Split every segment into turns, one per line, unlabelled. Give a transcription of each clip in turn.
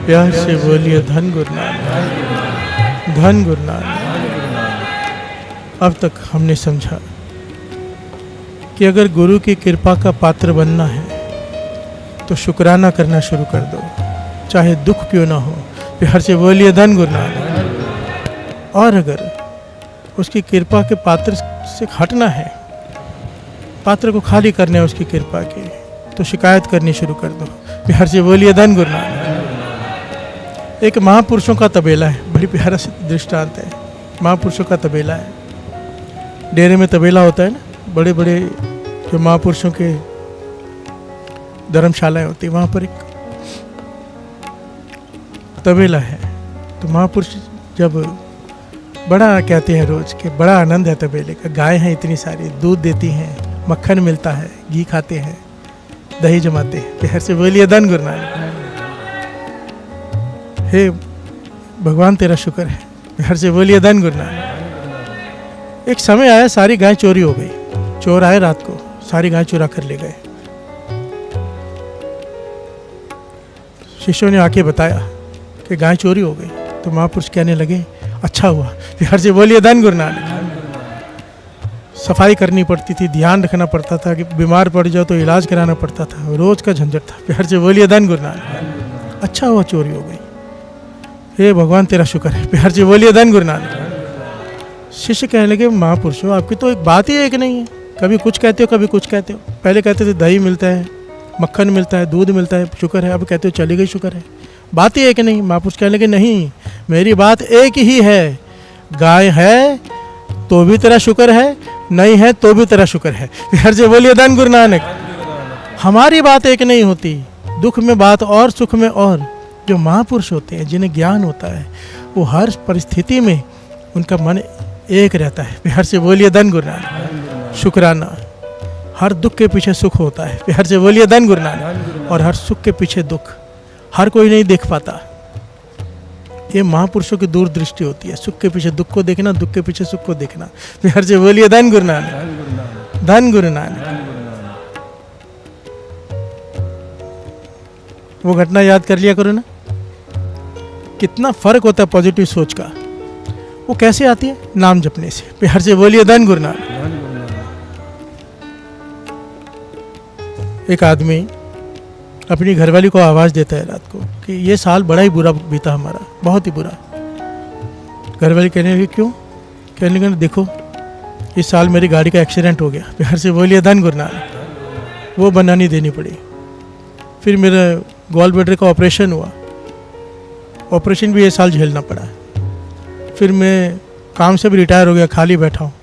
प्यार से बोलिए धन गुरु नानक, धन गुरु नानक। अब तक हमने समझा कि अगर गुरु की कृपा का पात्र बनना है तो शुक्राना करना शुरू कर दो, चाहे दुख क्यों ना हो। प्यार से बोलिए धन गुरु नानक। और अगर उसकी कृपा के पात्र से हटना है, पात्र को खाली करना है उसकी कृपा की, तो शिकायत करनी शुरू कर दो। प्यार से बोलिए धन गुरु नानक। एक महापुरुषों का तबेला है, बड़ी प्यारा सा दृष्टांत है। महापुरुषों का तबेला है, डेरे में तबेला होता है ना, बड़े बड़े जो महापुरुषों के धर्मशालाएं होती है, वहाँ पर एक तबेला है। तो महापुरुष जब बड़ा कहते हैं रोज के बड़ा आनंद है तबेले का, गाय हैं इतनी सारी, दूध देती हैं, मक्खन मिलता है, घी खाते हैं, दही जमाते हैं। प्यार से बोलिए धन गुरु नानक। हे भगवान तेरा शुक्र है। प्यार से बोलिए धन गुरु नानक। एक समय आया सारी गाय चोरी हो गई, चोर आए रात को, सारी गाय चुरा कर ले गए। शिष्यों ने आके बताया कि गाय चोरी हो गई, तो महापुरुष कहने लगे अच्छा हुआ। प्यार से बोलिए धन गुरु नानक। सफाई करनी पड़ती थी, ध्यान रखना पड़ता था कि बीमार पड़ जाओ तो इलाज कराना पड़ता था, रोज का झंझट था। प्यार से बोलिए धन गुरु नानक। अच्छा हुआ चोरी हो गई, हे भगवान तेरा शुक्र है। प्यार से बोलिए धन गुरु नानक। शिष्य कहने लगे महापुरुषों आपकी तो एक बात ही एक नहीं है, कभी कुछ कहते हो कभी कुछ कहते हो। पहले कहते थे दही मिलता है, मक्खन मिलता है, दूध मिलता है, शुक्र है। अब कहते हो चली गई शुक्र है, बात ही एक नहीं। महापुरुष कहने लगे नहीं, मेरी बात एक ही है, गाय है तो भी तेरा शुक्र है, नहीं है तो भी तेरा शुक्र है। प्यार से बोलिए धन गुरु नानक। हमारी बात एक नहीं होती, दुख में बात और सुख में और। जो महापुरुष होते हैं जिन्हें ज्ञान होता है, वो हर परिस्थिति में उनका मन एक रहता है। प्यार से बोलिए धन गुरु नानक। शुक्राना। हर दुख के पीछे सुख होता है। प्यार से बोलिए धन गुरु नानक। और हर सुख के पीछे दुख हर कोई नहीं देख पाता। ये महापुरुषों की दूरदृष्टि होती है, सुख के पीछे दुख को देखना, दुख के पीछे सुख को देखना। प्यार से बोलिए धन गुरु नानक, धन गुरु नानक। वो घटना याद कर लिया करो ना, कितना फर्क होता है पॉजिटिव सोच का। वो कैसे आती है? नाम जपने से। प्यार से बोलिए धन गुरु नानक। एक आदमी अपनी घरवाली को आवाज़ देता है रात को कि ये साल बड़ा ही बुरा बीता हमारा, बहुत ही बुरा। घरवाली कहने लगी क्यों? कहने लगे देखो इस साल मेरी गाड़ी का एक्सीडेंट हो गया। प्यार से बोलिए धन गुरु नानक। वो बनानी देनी पड़ी। फिर मेरा गॉल ब्लैडर का ऑपरेशन हुआ, ऑपरेशन भी ये साल झेलना पड़ा। फिर मैं काम से भी रिटायर हो गया, खाली बैठा हूँ।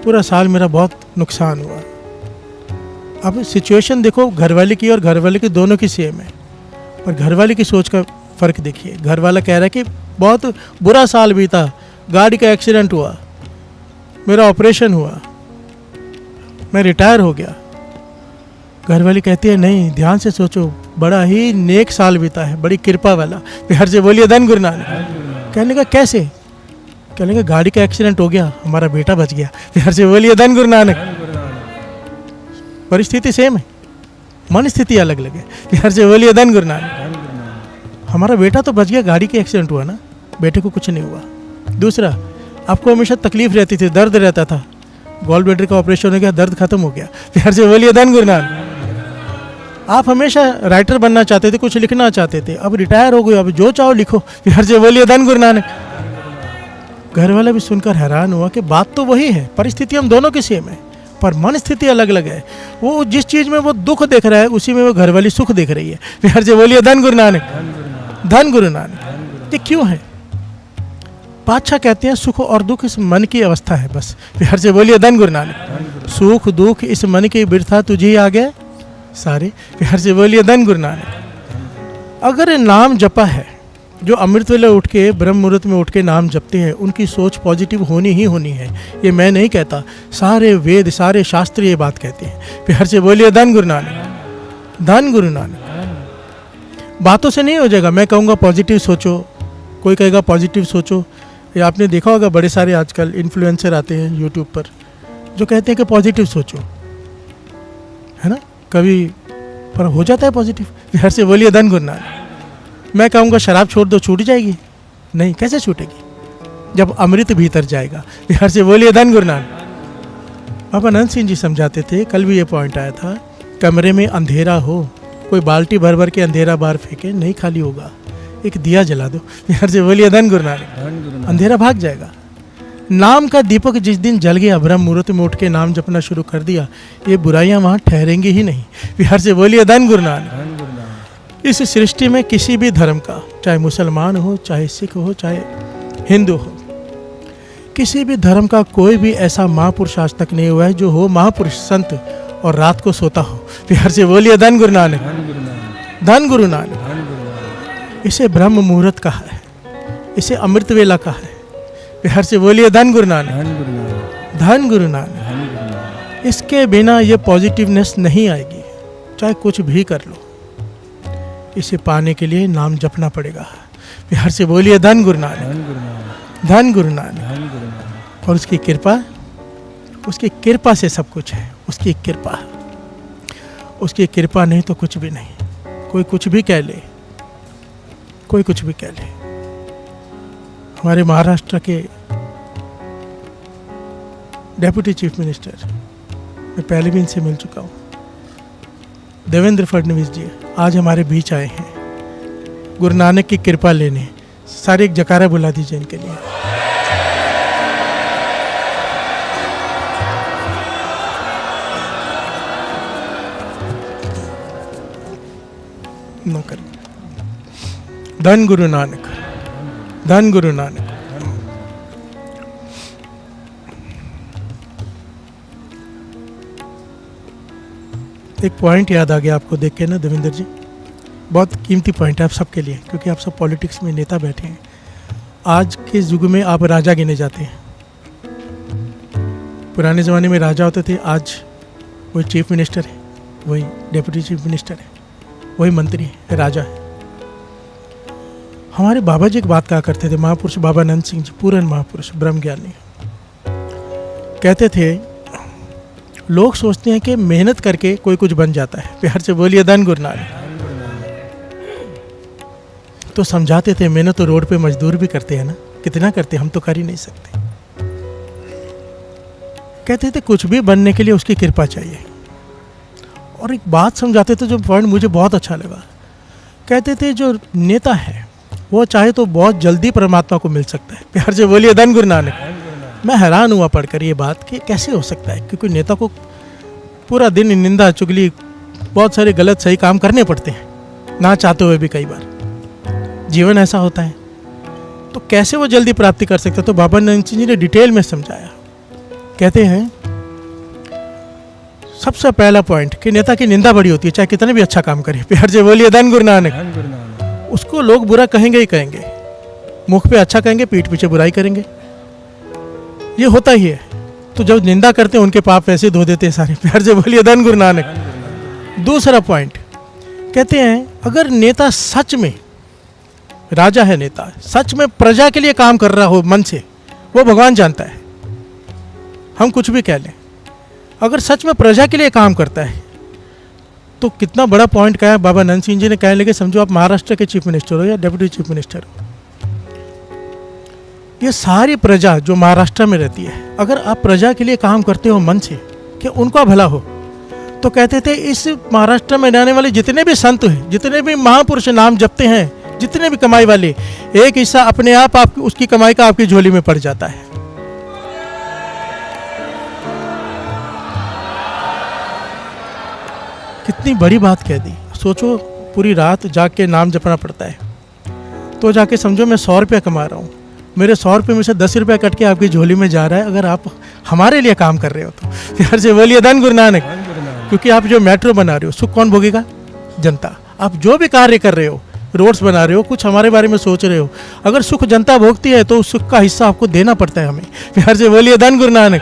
पूरा साल मेरा बहुत नुकसान हुआ। अब सिचुएशन देखो, घरवाली की और घरवाले की दोनों की सेम है, पर घरवाले की सोच का फ़र्क देखिए। घरवाला कह रहा है कि बहुत बुरा साल बीता, गाड़ी का एक्सीडेंट हुआ, मेरा ऑपरेशन हुआ, मैं रिटायर हो गया। घरवाली कहती है नहीं, ध्यान से सोचो, बड़ा ही नेक साल बीता है, बड़ी कृपा वाला। प्यार से बोलिए धन गुरु नानक। कहने का कैसे? कहने का गाड़ी का एक्सीडेंट हो गया, हमारा बेटा बच गया। प्यार से बोलिए धन गुरु नानक। परिस्थिति सेम है, मन स्थिति अलग अलग है। प्यार से बोलिए धन गुरु नानक। हमारा बेटा तो बच गया, गाड़ी के एक्सीडेंट हुआ ना, बेटे को कुछ नहीं हुआ। दूसरा, आपको हमेशा तकलीफ रहती थी, दर्द रहता था, गॉल ब्लैडर का ऑपरेशन हो गया, दर्द खत्म हो गया। प्यार से बोलिए धन गुरु नानक। आप हमेशा राइटर बनना चाहते थे, कुछ लिखना चाहते थे, अब रिटायर हो गए, अब जो चाहो लिखो। प्यार से बोलिए धन गुरु नानक। घर वाला भी सुनकर हैरान हुआ कि बात तो वही है, परिस्थिति हम दोनों की सेम है, पर मन स्थिति अलग अलग है। वो जिस चीज़ में वो दुख देख रहा है, उसी में वो घरवाली सुख देख रही है। प्यार से बोलिए धन गुरु नानक, धन गुरु नानक। ये क्यों है? पातशाह कहते हैं सुख और दुख इस मन की अवस्था है बस। प्यार से बोलिए धन गुरु नानक। सुख दुख इस मन की बिरथा तुझे ही आ गए सारे। प्यार से बोलिए धन गुरु नानक। अगर नाम जपा है, जो अमृत वेले उठ के ब्रह्म मुहूर्त में उठ के नाम जपते हैं, उनकी सोच पॉजिटिव होनी ही होनी है। ये मैं नहीं कहता, सारे वेद सारे शास्त्र ये बात कहते हैं। प्यार से बोलिए धन गुरु नानक, धन गुरु नानक। बातों से नहीं हो जाएगा। मैं कहूँगा पॉजिटिव सोचो, कोई कहेगा पॉजिटिव सोचो। ये आपने देखा होगा, बड़े सारे आजकल इन्फ्लुएंसर आते हैं यूट्यूब पर जो कहते हैं कि पॉजिटिव सोचो, है ना, कभी पर हो जाता है पॉजिटिव। प्यार से बोलिए धन गुरु नानक। मैं कहूँगा शराब छोड़ दो, छूट जाएगी? नहीं, कैसे छूटेगी जब अमृत भीतर जाएगा। बिहार से बोलिए धन गुरु नानक। बाबा नंद सिंह जी समझाते थे, कल भी ये पॉइंट आया था, कमरे में अंधेरा हो, कोई बाल्टी भर भर के अंधेरा बाहर फेंके, नहीं खाली होगा, एक दिया जला दो। बिहार से बोलिए धन गुरु नानक। अंधेरा भाग जाएगा। नाम का दीपक जिस दिन जल गया, ब्रह्म मुहूर्त में उठ के नाम जपना शुरू कर दिया, ये बुराइयां वहाँ ठहरेंगी ही नहीं। बिहार से बोलिए धन गुरु नानक। इस सृष्टि में किसी भी धर्म का, चाहे मुसलमान हो, चाहे सिख हो, चाहे हिंदू हो, किसी भी धर्म का कोई भी ऐसा महापुरुष आज तक नहीं हुआ है जो हो महापुरुष संत और रात को सोता हो। बिहार से बोलिए धन गुरु नानक। धन गुरु नानक। इसे ब्रह्म मुहूर्त कहा है, इसे अमृत वेला कहा है। बिहार से बोलिए धन गुरु नानक। धन गुरु नानक। इसके बिना ये पॉजिटिवनेस नहीं आएगी, चाहे कुछ भी कर लो। इसे पाने के लिए नाम जपना पड़ेगा। बिहार से बोलिए धन गुरु नानक। धन गुरु नानक। और उसकी कृपा से सब कुछ है। उसकी कृपा नहीं तो कुछ भी नहीं। कोई कुछ भी कह ले, कोई कुछ भी कह ले। हमारे महाराष्ट्र के डेप्यूटी चीफ मिनिस्टर, मैं पहले भी इनसे मिल चुका हूँ, देवेंद्र फडणवीस जी आज हमारे बीच आए हैं गुरु नानक की कृपा लेने। सारे एक जकारा बुला दीजिए इनके लिए। न कर। धन गुरु नानक। धन गुरु नानक। एक पॉइंट याद आ गया आपको देख के ना देवेंद्र जी, बहुत कीमती पॉइंट है आप सबके लिए, क्योंकि आप सब पॉलिटिक्स में नेता बैठे हैं। आज के युग में आप राजा गिने जाते हैं। पुराने ज़माने में राजा होते थे, आज वही चीफ मिनिस्टर है, वही डेप्यूटी चीफ मिनिस्टर है, वही मंत्री है, राजा है। हमारे बाबा जी एक बात कहा करते थे, महापुरुष बाबा नंद सिंह जी, पूर्ण महापुरुष ब्रह्मज्ञानी, कहते थे लोग सोचते हैं कि मेहनत करके कोई कुछ बन जाता है। प्यार से बोलिए धन गुरु नानक। तो समझाते थे मेहनत तो रोड पे मजदूर भी करते हैं ना, कितना करते हम तो कर ही नहीं सकते। कहते थे कुछ भी बनने के लिए उसकी कृपा चाहिए। और एक बात समझाते थे जो पॉइंट मुझे बहुत अच्छा लगा, कहते थे जो नेता है वो चाहे तो बहुत जल्दी परमात्मा को मिल सकता है। प्यार से बोलिए धन गुरु नानक। मैं हैरान हुआ पढ़कर ये बात कि कैसे हो सकता है, क्योंकि नेता को पूरा दिन निंदा चुगली बहुत सारे गलत सही काम करने पड़ते हैं, ना चाहते हुए भी कई बार जीवन ऐसा होता है, तो कैसे वो जल्दी प्राप्ति कर सकते। तो बाबा नंद सिंह जी ने डिटेल में समझाया। कहते हैं सबसे पहला पॉइंट कि नेता की निंदा बड़ी होती है, चाहे कितने भी अच्छा काम करे। प्यार से बोलिए धन गुरु नानक। उसको लोग बुरा कहेंगे ही कहेंगे, मुख पे अच्छा कहेंगे, पीठ पीछे बुराई करेंगे, ये होता ही है। तो जब निंदा करते हैं उनके पाप वैसे धो देते हैं सारे। प्यार से बोलिए धन गुरु नानक। दूसरा पॉइंट कहते हैं अगर नेता सच में राजा है, नेता सच में प्रजा के लिए काम कर रहा हो मन से, वो भगवान जानता है, हम कुछ भी कह लें, अगर सच में प्रजा के लिए काम करता है तो कितना बड़ा पॉइंट कहा बाबा नंद सिंह जी ने। कहने लगे समझो आप महाराष्ट्र के चीफ मिनिस्टर हो या डेप्यूटी चीफ मिनिस्टर हो, ये सारी प्रजा जो महाराष्ट्र में रहती है, अगर आप प्रजा के लिए काम करते हो मन से कि उनका भला हो, तो कहते थे इस महाराष्ट्र में रहने वाले जितने भी संत हैं, जितने भी महापुरुष नाम जपते हैं, जितने भी कमाई वाले, एक हिस्सा अपने आप उसकी कमाई का आपकी झोली में पड़ जाता है। कितनी बड़ी बात कह दी। सोचो पूरी रात जाग के नाम जपना पड़ता है, तो जाके समझो मैं 100 रुपया कमा रहा हूँ, मेरे 100 रुपये में से 10 रुपया कट के आपकी झोली में जा रहा है, अगर आप हमारे लिए काम कर रहे हो तो। प्यार से बोलिए धन गुरु नानक। क्योंकि आप जो मेट्रो बना रहे हो, सुख कौन भोगेगा? जनता। आप जो भी कार्य कर रहे हो, रोड्स बना रहे हो, कुछ हमारे बारे में सोच रहे हो, अगर सुख जनता भोगती है तो उस सुख का हिस्सा आपको देना पड़ता है हमें। प्यार से बोलिए धन गुरु नानक।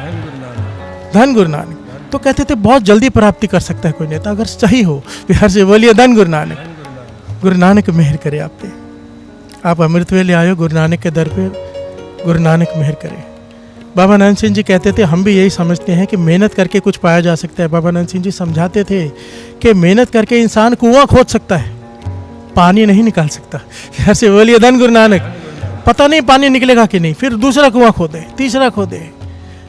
धन गुरु नानक। तो कहते थे बहुत जल्दी प्राप्ति कर सकता है कोई नेता अगर सही हो। प्यार से बोलिए धन गुरु नानक। गुरु नानक मेहर करे आप पे, आप अमृत वेले आए हो गुरु नानक के दर पे, गुरु नानक मेहर करे। बाबा नंद सिंह जी कहते थे हम भी यही समझते हैं कि मेहनत करके कुछ पाया जा सकता है। बाबा नंद सिंह जी समझाते थे कि मेहनत करके इंसान कुआं खोद सकता है, पानी नहीं निकाल सकता। फिर से बोलिए धन गुरु नानक। पता नहीं पानी निकलेगा कि नहीं, फिर दूसरा कुआं खोदे, तीसरा खोदे।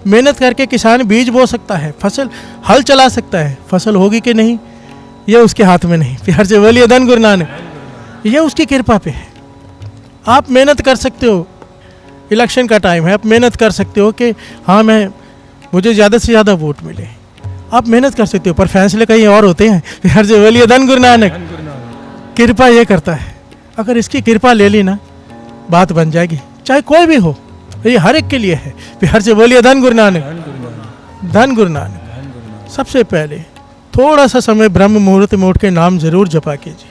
मेहनत करके किसान बीज बो सकता है, फसल हल चला सकता है, फसल होगी कि नहीं ये उसके हाथ में नहीं। प्यार से बोलिए धन गुरु नानक। ये उसकी कृपा पे है। आप मेहनत कर सकते हो, इलेक्शन का टाइम है, आप मेहनत कर सकते हो कि हाँ मुझे ज़्यादा से ज़्यादा वोट मिले, आप मेहनत कर सकते हो, पर फैसले कहीं और होते हैं। प्यार से बोलिए धन गुरु नानक। कृपा ये करता है, अगर इसकी कृपा ले ली ना बात बन जाएगी, चाहे कोई भी हो, ये हर एक के लिए है। प्यार से बोलिए धन गुरु नानक। धन गुरु नानक। सबसे पहले थोड़ा सा समय ब्रह्म मुहूर्त में उठ के नाम जरूर जपा कीजिए।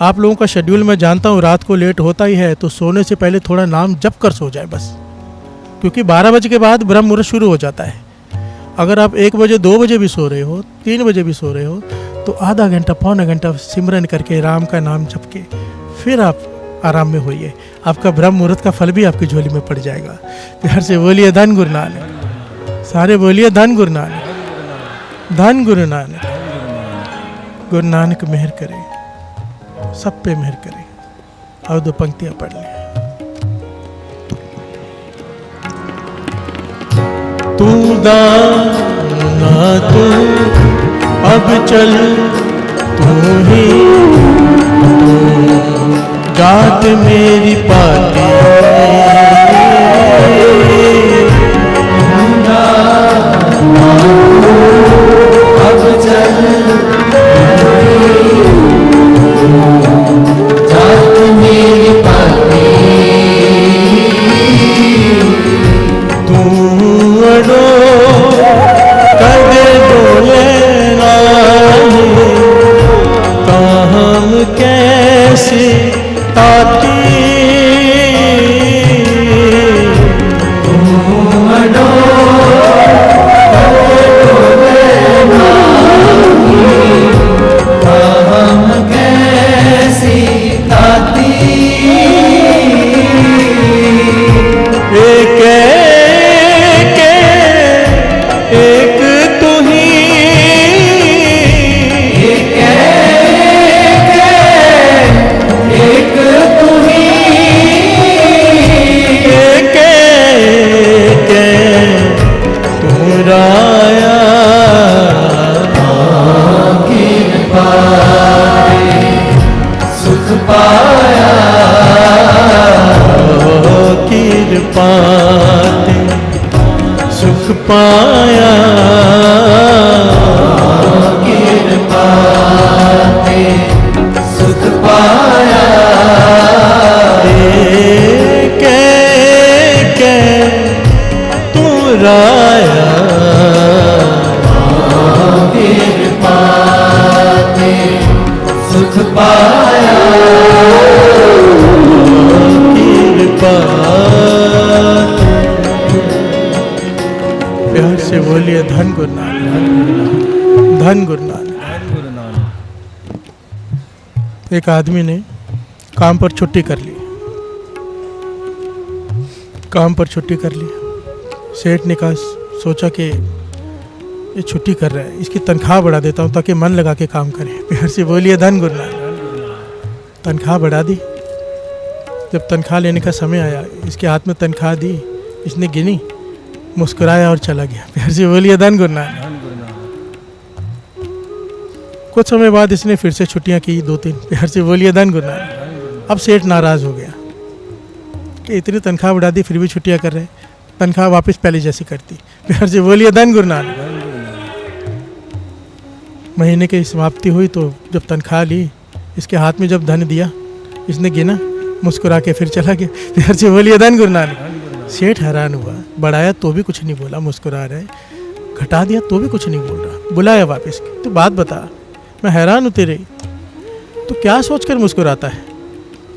आप लोगों का शेड्यूल मैं जानता हूँ रात को लेट होता ही है, तो सोने से पहले थोड़ा नाम जप कर सो जाए बस, क्योंकि 12 बजे के बाद ब्रह्म मुहूर्त शुरू हो जाता है। अगर आप 1 बजे 2 बजे भी सो रहे हो, 3 बजे भी सो रहे हो, तो आधा घंटा पौना घंटा सिमरन करके राम का नाम जप के फिर आप आराम में होइए। आपका ब्रह्म मुहूर्त का फल भी आपकी झोली में पड़ जाएगा। प्यार से बोलिए धन गुरु नानक। सारे बोलिए धन गुरु नानक। धन गुरु नानक। गुरु नानक मेहर करे, सब पे मेहर करे। और 2 पंक्तियां पढ़ लें। तू दाना तू अब चल, तू ही जात मेरी पाती, अब चल जात मेरी पाती, तू अड़ो कदे बोले नाही, काम कैसे ताती, तुम अड़ो काम कैसी ताती, एक तू ही, एक तू ही, एक तू राया कृपा सुख पाया, कृपा सुख पाया, कृपा सुख पाया, के तू राया, कृपा सुख पाया, कृपा। प्यार से बोलिए धन गुरु नानक। धन गुरु नानक। एक आदमी ने काम पर छुट्टी कर ली, काम पर छुट्टी कर ली। सेठ ने कहा, सोचा कि ये छुट्टी कर रहा है, इसकी तनख्वाह बढ़ा देता हूँ ताकि मन लगा के काम करे। प्यार से बोलिए धन गुरु नानक। तनख्वाह बढ़ा दी। जब तनख्वाह लेने का समय आया, इसके हाथ में तनख्वाह दी, इसने गिनी, मुस्कुराया और चला गया। प्यार से बोलिए धन गुरु नानक। कुछ समय बाद इसने फिर से छुट्टियां की 2-3। प्यार से बोलिए धन गुरु नानक। अब सेठ नाराज हो गया कि इतनी तनख्वाह बढ़ा दी फिर भी छुट्टियां कर रहे, तनख्वाह वापस पहले जैसी करती। प्यार से बोलिए धन गुरु नानक। महीने की समाप्ति हुई तो जब तनख्वाह ली, इसके हाथ में जब धन दिया, इसने गिना, मुस्कुरा के फिर चला गया। प्यार से बोलिए धन गुरु नानक। सेठ हैरान हुआ, बढ़ाया तो भी कुछ नहीं बोला, मुस्कुरा रहा है, घटा दिया तो भी कुछ नहीं बोल रहा। बुलाया वापस, तो बात बता, मैं हैरान हूँ तेरे, तो क्या सोचकर मुस्कुराता है?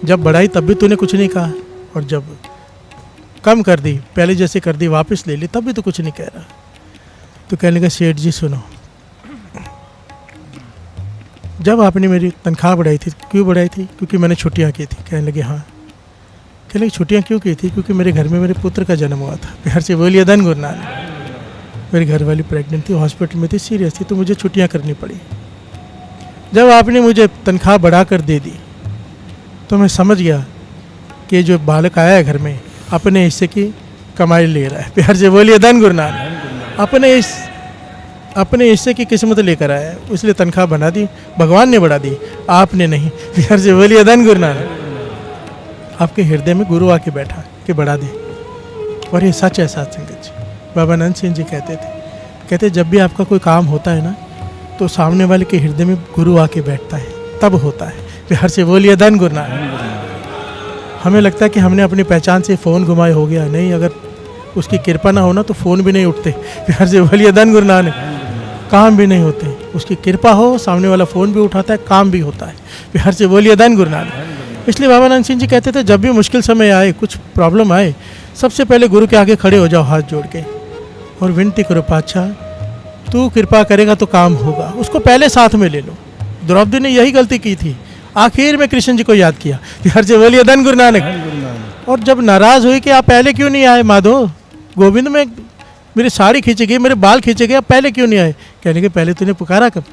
जब बढ़ाई तब भी तूने कुछ नहीं कहा, और जब कम कर दी, पहले जैसे कर दी, वापस ले ली, तब भी तो कुछ नहीं कह रहा। तो कहने लगा, सेठ जी सुनो, जब आपने मेरी तनख्वाह बढ़ाई थी, क्यों बढ़ाई थी? क्योंकि मैंने छुट्टियाँ की थी। कहने लगे हाँ। कहने लगे छुट्टियाँ क्यों की थी? क्योंकि मेरे घर में मेरे पुत्र का जन्म हुआ था। प्यार से बोलिए धन गुरु नानक। मेरी घरवाली प्रेग्नेंट थी, हॉस्पिटल में थी, सीरियस थी, तो मुझे छुट्टियाँ करनी पड़ी। जब आपने मुझे तनख्वाह बढ़ा कर दे दी, तो मैं समझ गया कि जो बालक आया है घर में अपने हिस्से की कमाई ले रहा है। प्यार से बोलिए धन गुरु नानक। अपने हिस्से की किस्मत लेकर आया है, इसलिए तनख्वाह बना दी, भगवान ने बढ़ा दी, आपने नहीं। प्यार से बोलिए धन गुरु नानक। आपके हृदय में गुरु आके बैठा कि बढ़ा दे। और ये सच है साध संगत जी। बाबा नंद सिंह जी कहते जब भी आपका कोई काम होता है ना, तो सामने वाले के हृदय में गुरु आके बैठता है, तब होता है। प्यार से बोलिए धन गुरु नानक। हमें लगता है कि हमने अपनी पहचान से फ़ोन घुमाए हो गया, नहीं, अगर उसकी कृपा ना होना तो फ़ोन भी नहीं उठते। प्यार से बोलिए धन गुरु नानक। काम भी नहीं होते, उसकी कृपा हो, सामने वाला फ़ोन भी उठाता है, काम भी होता है। प्यार से बोलिए धन गुरु नानक। इसलिए बाबा नंद सिंह जी कहते थे जब भी मुश्किल समय आए, कुछ प्रॉब्लम आए, सबसे पहले गुरु के आगे खड़े हो जाओ हाथ जोड़ के और विनती करो, पातशाह तू कृपा करेगा तो काम होगा। उसको पहले साथ में ले लो। द्रौपदी ने यही गलती की थी, आखिर में कृष्ण जी को याद किया। प्यार से बोलिए धन गुरु नानक। और जब नाराज़ हुई कि आप पहले क्यों नहीं आए माधो, गोविंद में मेरी साड़ी खींची गई, मेरे बाल खींचे गए, आप पहले क्यों नहीं आए? कहने के पहले तूने पुकारा कब?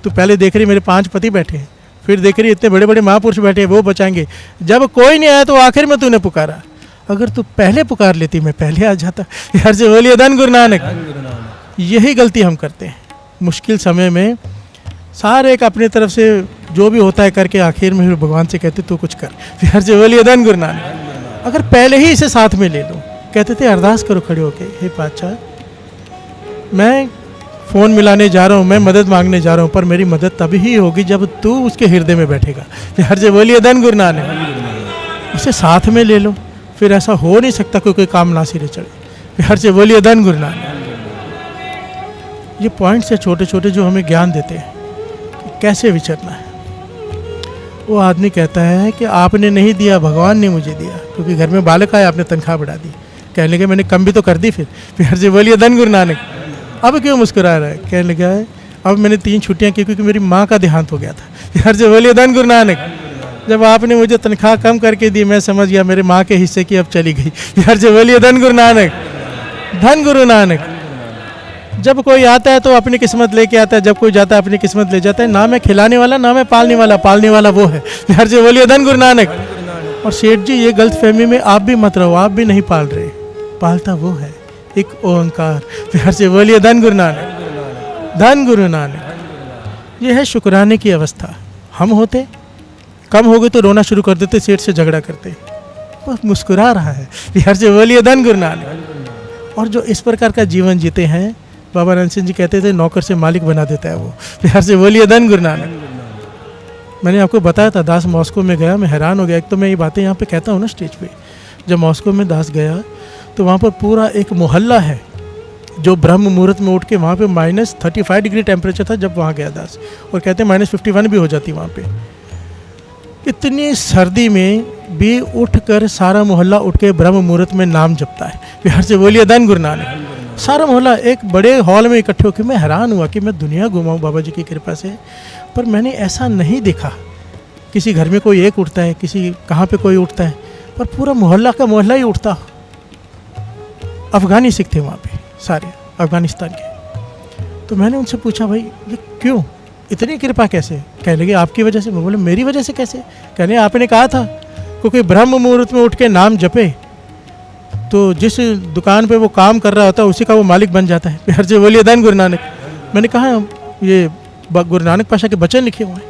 तू पहले देख रही मेरे 5 पति बैठे हैं, फिर देख रही इतने बड़े बड़े महापुरुष बैठे हैं, वो बचाएंगे। जब कोई नहीं आया तो आखिर में तूने पुकारा। अगर तू पहले पुकार लेती मैं पहले आ जाता। यार से बोलिए धन गुरु नानक। यही गलती हम करते हैं मुश्किल समय में, सारे एक अपनी तरफ से जो भी होता है करके आखिर में भगवान से कहते तू कुछ कर। यार से बोलिए धन गुरु नानक। अगर पहले ही इसे साथ में ले लो, कहते थे अरदास करो खड़े होके, हे पातशाह मैं फ़ोन मिलाने जा रहा हूँ, मैं मदद मांगने जा रहा हूँ, पर मेरी मदद तभी ही होगी जब तू उसके हृदय में बैठेगा। प्यार से बोलिए धन गुरु नानक। उसे साथ में ले लो, फिर ऐसा हो नहीं सकता कोई काम ना सिरे चढ़े। प्यार से बोलिए धन गुरु नानक। ये पॉइंट्स है छोटे छोटे जो हमें ज्ञान देते हैं कि कैसे विचरना है। वो आदमी कहता है कि आपने नहीं दिया, भगवान ने मुझे दिया, क्योंकि घर में बालक आया, आपने तनख्वाह बढ़ा दी। कहने लगे मैंने कम भी तो कर दी। फिर प्यार से बोलिए धन गुरु नानक। अब क्यों मुस्कुरा रहा है? कहने लगा है अब मैंने 3 छुट्टियां की क्योंकि मेरी माँ का देहांत हो गया था। प्यार से बोलिए धन गुरु नानक। जब आपने मुझे तनख्वाह कम करके दी, मैं समझ गया मेरे माँ के हिस्से की अब चली गई। प्यार से बोलिए धन गुरु नानक। धन गुरु नानक। जब कोई आता है तो अपनी किस्मत लेके आता है, जब कोई जाता है अपनी किस्मत ले जाता है। ना मैं खिलाने वाला, ना मैं पालने वाला, पालने वाला वो है। प्यार से बोलिए धन गुरु नानक। और सेठ जी ये गलतफहमी में आप भी मत रहो, आप भी नहीं पाल रहे, पालता वो है, एक ओंकार। प्यार से बोलिए धन गुरु नानक। धन गुरु नानक। ये है शुक्राने की अवस्था। हम होते कम हो गए तो रोना शुरू कर देते, सेठ से झगड़ा करते, वो मुस्कुरा रहा है। प्यार से बोलिए धन गुरु नानक। और जो इस प्रकार का जीवन जीते हैं, बाबा नंद सिंह जी कहते थे नौकर से मालिक बना देता है वो। प्यार से बोलिए धन गुरु नानक। मैंने आपको बताया था दास मॉस्को में गया, मैं हैरान हो गया। एक तो मैं ये बातें यहाँ पे कहता हूँ ना स्टेज पे, जब मॉस्को में दास गया तो वहाँ पर पूरा एक मोहल्ला है जो ब्रह्म मुहूर्त में उठ के, वहाँ पे -35 डिग्री टेम्परेचर था जब वहाँ गया दास, और कहते हैं -51 भी हो जाती वहाँ पे। इतनी सर्दी में भी उठकर सारा मोहल्ला उठ के ब्रह्म मुहूर्त में नाम जपता है। प्यार से बोलिए धन गुरु नानक। सारा मोहल्ला एक बड़े हॉल में इकट्ठे होकर, मैं हैरान हुआ कि मैं दुनिया घुमाऊँ बाबा जी की कृपा से, पर मैंने ऐसा नहीं देखा। किसी घर में कोई एक उठता है, किसी कहाँ पे कोई उठता है, पर पूरा मोहल्ला का मोहल्ला ही उठता। अफ़गानी सिख थे वहाँ पे सारे, अफ़गानिस्तान के। तो मैंने उनसे पूछा भाई ये क्यों, इतनी कृपा कैसे? कहने लगे आपकी वजह से। मैं बोले मेरी वजह से कैसे? कहने आपने कहा था क्योंकि ब्रह्म मुहूर्त में उठ के नाम जपे तो जिस दुकान पे वो काम कर रहा होता है उसी का वो मालिक बन जाता है। प्यार से बोलिए धन गुरु नानक। मैंने कहा ये गुरु नानक पाशा के वचन लिखे हुए हैं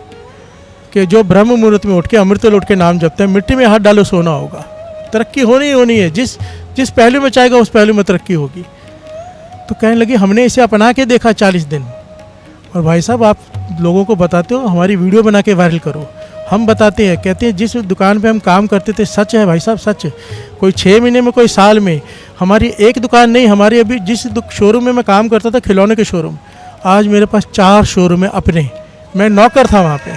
कि जो ब्रह्म मुहूर्त में उठ के अमृत लौट के नाम जपते हैं, मिट्टी में हाथ डालो सोना होगा। तरक्की होनी ही होनी है, जिस पहलू में चाहेगा उस पहलू में तरक्की होगी। तो कहने लगे हमने इसे अपना के देखा 40 दिन, और भाई साहब आप लोगों को बताते हो, हमारी वीडियो बना के वायरल करो। हम बताते हैं, कहते हैं जिस दुकान पे हम काम करते थे, सच है भाई साहब सच, कोई 6 महीने में कोई साल में हमारी एक दुकान नहीं, हमारी अभी जिस शोरूम में मैं काम करता था खिलौने के शोरूम, आज मेरे पास 4 शोरूम है अपने। मैं नौकर था वहाँ पे।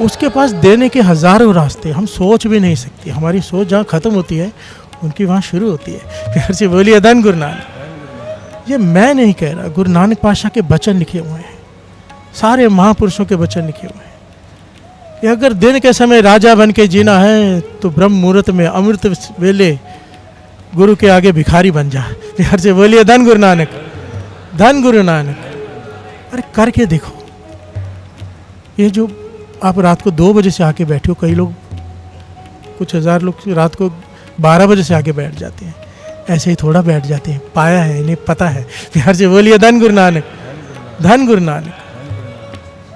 उसके पास देने के हज़ारों रास्ते, हम सोच भी नहीं सकते। हमारी सोच जहाँ ख़त्म होती है उनकी वहाँ शुरू होती है। प्यार से बोलिए धन गुरु नानक। ये मैं नहीं कह रहा, गुरु नानक पातशाह के वचन लिखे हुए हैं, सारे महापुरुषों के वचन लिखे हुए हैं कि अगर दिन के समय राजा बन के जीना है तो ब्रह्म मुहूर्त में अमृत वेले गुरु के आगे भिखारी बन जा। प्यार से बोलिए धन गुरु नानक। धन गुरु नानक। अरे करके देखो, ये जो आप रात को 2 बजे से आके बैठे हो, कई लोग, कुछ हज़ार लोग रात को 12 बजे से आके बैठ जाते हैं, ऐसे ही थोड़ा बैठ जाते हैं, पाया है, इन्हें पता है। प्यार से बोलिए धन गुरु नानक, धन गुरु नानक।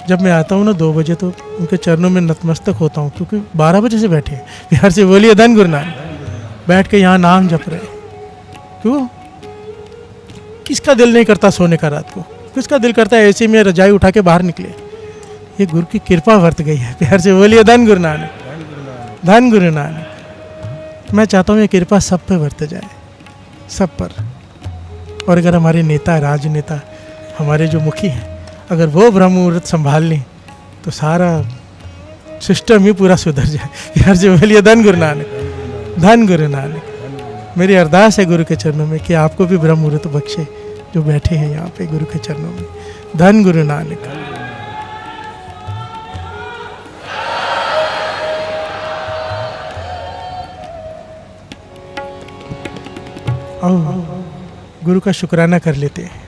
जब मैं आता हूँ ना 2 बजे तो उनके चरणों में नतमस्तक होता हूँ, क्योंकि 12 बजे से बैठे हैं। प्यार से बोलिए धन गुरु नानक। बैठ के यहाँ नाम जप रहे, क्यों? किसका दिल नहीं करता सोने का रात को? किसका दिल करता है ऐसे में रजाई उठा के बाहर निकले? ये गुरु की कृपा वर्त गई है। प्यार से बोलिए धन गुरु नानक, धन गुरु नानक। मैं चाहता हूँ ये कृपा सब पे वर्त जाए, सब पर। और अगर हमारे नेता, राजनेता, हमारे जो मुखी हैं, अगर वो ब्रह्म मुहूर्त संभाल लें तो सारा सिस्टम ही पूरा सुधर जाए। प्यार से बोलिए धन गुरु नानक, धन गुरु नानक। मेरी अरदास है गुरु के चरणों में कि आपको भी ब्रह्म मुहूर्त बख्शे जो बैठे हैं यहाँ पे गुरु के चरणों में। धन गुरु नानक। आओ गुरु का शुक्राना कर लेते हैं।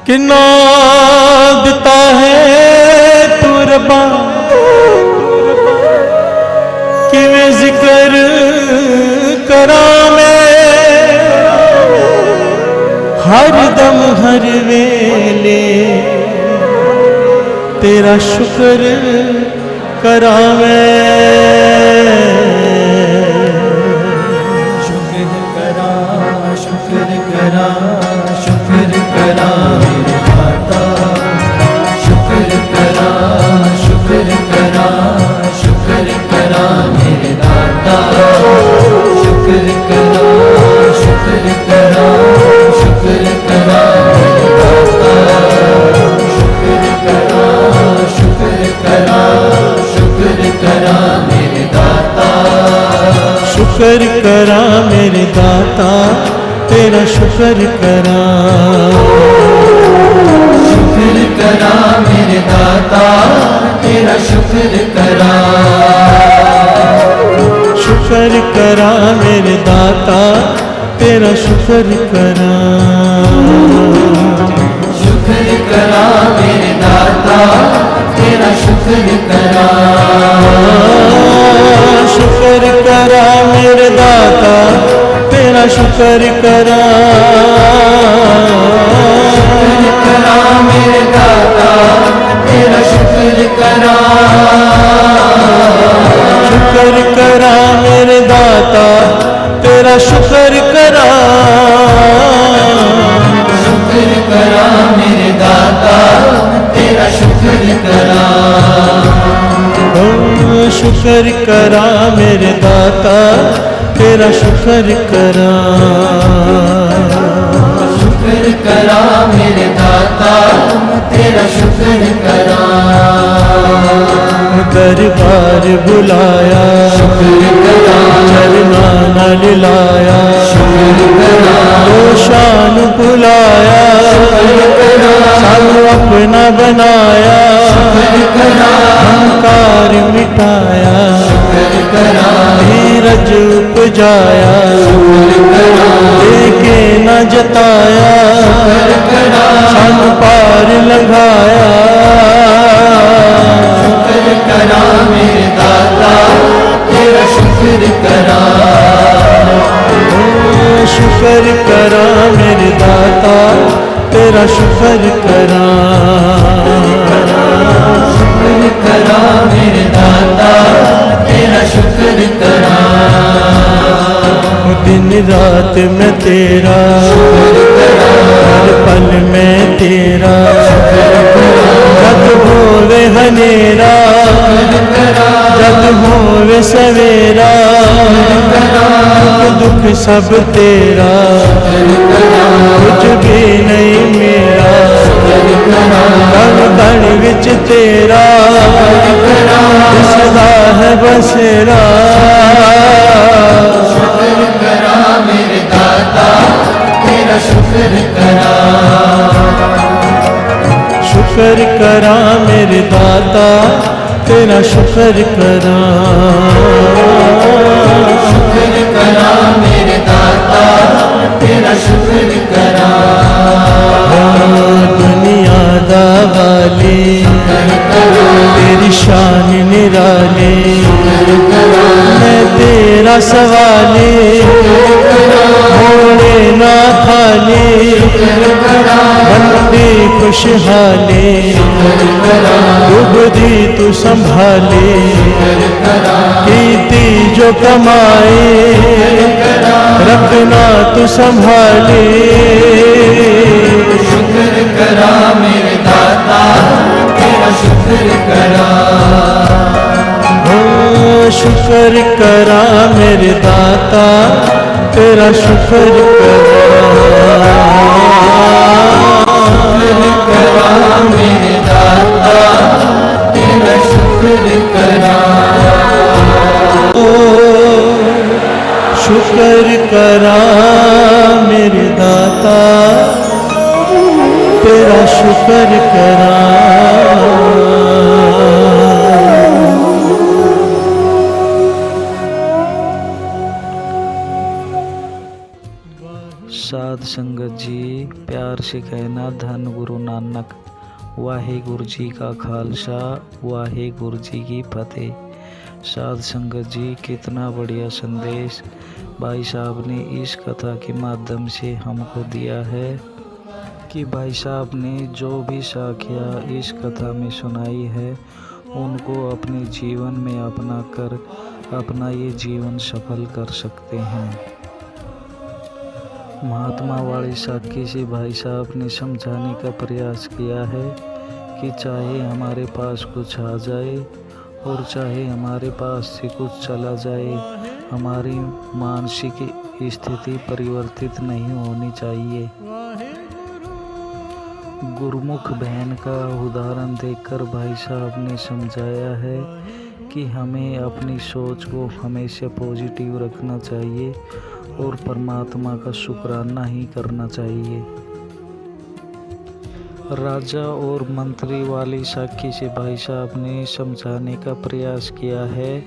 कि नादता है तू रब्बा, कि मैं जिक्र करा मैं हर दम हर वेले, तेरा शुक्र करा मैं।
शुक्र करा, शुक्र करा, शुक्र करा मेरे दाता। शुक्र करा, शुक्र करा, शुक्र करा मेरे दाता। शुक्र करा, शुक्र करा, शुक्र करा मेरे दाता। शुक्र करा, शुक्र करा, शुक्र करा मेरे दाता।
शुक्र करा मेरे दाता, तेरा शुक्र करा।
शुक्र करा मेरे दाता, तेरा शुक्र करा।
शुक्र करा मेरे दाता, तेरा शुक्र करा।
शुक्र करा मेरे दाता, तेरा शुक्र करा।
शुक्र करा मेरे दाता, तेरा शुक्र करा।
शुक्र करा मेरे दाता, तेरा शुक्र करा।
शुक्र करा मेरे दाता, तेरा शुक्र करा।
शुक्र करा मेरे दाता, तेरा शुक्र करा।
शुक्र करा मेरे दाता, तेरा शुक्र करा।
शुक्र करा मेरे दाता, तेरा शुक्र करा।
दरबार बुलाया,
शुक्र करा।
चरना न लाया,
शुक्र करा।
शान बुलाया,
शुक्र करा।
सानू अपना बनाया,
शुक्र करा।
अहंकार मिटाया,
शुक्र करा।
धीरज उपजाया,
शुक्र करा।
देके न जताया,
शुक्र करा।
सानू पार लगाया।
शुक्र करा मेरे दाता, तेरा शुक्र करा।
शुक्र करा मेरे दाता, तेरा शुक्र करा।
शुक्र करा मेरे दाता, तेरा शुक्र करा।
दिन रात में तेरा, हर पल में तेरा, जब होवे हनेरा, जब होवे सवेरा, दुख सब तेरा, कुछ भी नहीं मेरा, कण कण विच तेरा, सदा है बसेरा।
शुक्र करा मेरे दाता, तेरा शुक्र करा।
शुक्र करा मेरे दाता तेरा शुक्र करा।
शुक्र करा मेरे दाता तेरा शुक्र करा।
दुनिया दा वाले तेरी शान निराले, मैं तेरा सवाले मोड़े ना खाले, बंदे खुशहाले डूबदी तू संभाले, कीती जो कमाए रखना तू संभाले।
शुक्र करा मेरे दाता तेरा शुक्र करा।
शुक्र करा मेरे दाता तेरा शुक्र करा।
शुक्र करा मेरे दाता तेरा शुक्र करा।
शुक्र करा मेरे दाता तेरा शुक्र करा।
साध संगत जी, प्यार से कहना धन गुरु नानक। वाहेगुरु जी का खालसा, वाहेगुरु जी की फतेह। साध संगत जी, कितना बढ़िया संदेश भाई साहब ने इस कथा के माध्यम से हमको दिया है कि भाई साहब ने जो भी साखियाँ इस कथा में सुनाई है उनको अपने जीवन में अपना कर अपना ये जीवन सफल कर सकते हैं। महात्मा वाली साखी से भाई साहब ने समझाने का प्रयास किया है कि चाहे हमारे पास कुछ आ जाए और चाहे हमारे पास से कुछ चला जाए, हमारी मानसिक स्थिति परिवर्तित नहीं होनी चाहिए। गुरुमुख बहन का उदाहरण देकर भाई साहब ने समझाया है कि हमें अपनी सोच को हमेशा पॉजिटिव रखना चाहिए और परमात्मा का शुक्राना ही करना चाहिए। राजा और मंत्री वाली साखी से भाई साहब ने समझाने का प्रयास किया है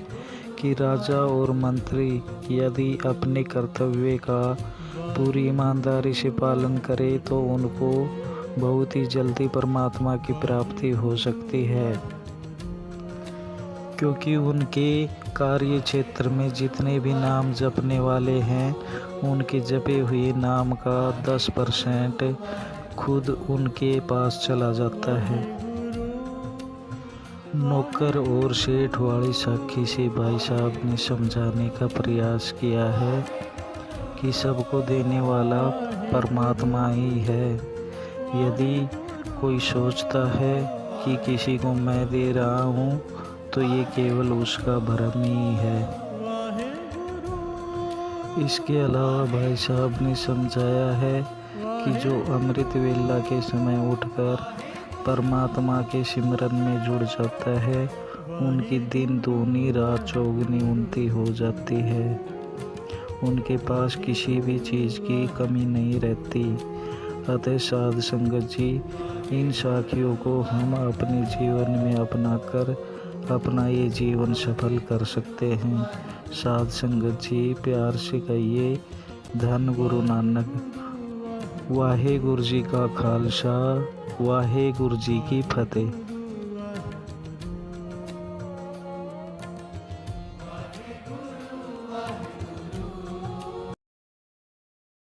कि राजा और मंत्री यदि अपने कर्तव्य का पूरी ईमानदारी से पालन करे तो उनको बहुत ही जल्दी परमात्मा की प्राप्ति हो सकती है, क्योंकि उनके कार्य क्षेत्र में जितने भी नाम जपने वाले हैं उनके जपे हुए नाम का 10% खुद उनके पास चला जाता है। नौकर और सेठ वाली साखी से भाई साहब ने समझाने का प्रयास किया है कि सबको देने वाला परमात्मा ही है। यदि कोई सोचता है कि किसी को मैं दे रहा हूँ तो ये केवल उसका भ्रम ही है। इसके अलावा भाई साहब ने समझाया है कि जो अमृत वेला के समय उठकर परमात्मा के सिमरन में जुड़ जाता है उनकी दिन दूनी रात चौगुनी उन्नति हो जाती है। उनके पास किसी भी चीज़ की कमी नहीं रहती। अतः साध संगत जी, इन साखियों को हम अपने जीवन में अपनाकर अपना ये जीवन सफल कर सकते हैं। साध संगत जी, प्यार से कहिए धन गुरु नानक। वाहेगुरु जी का खालसा, वाहेगुरु जी की फतेह।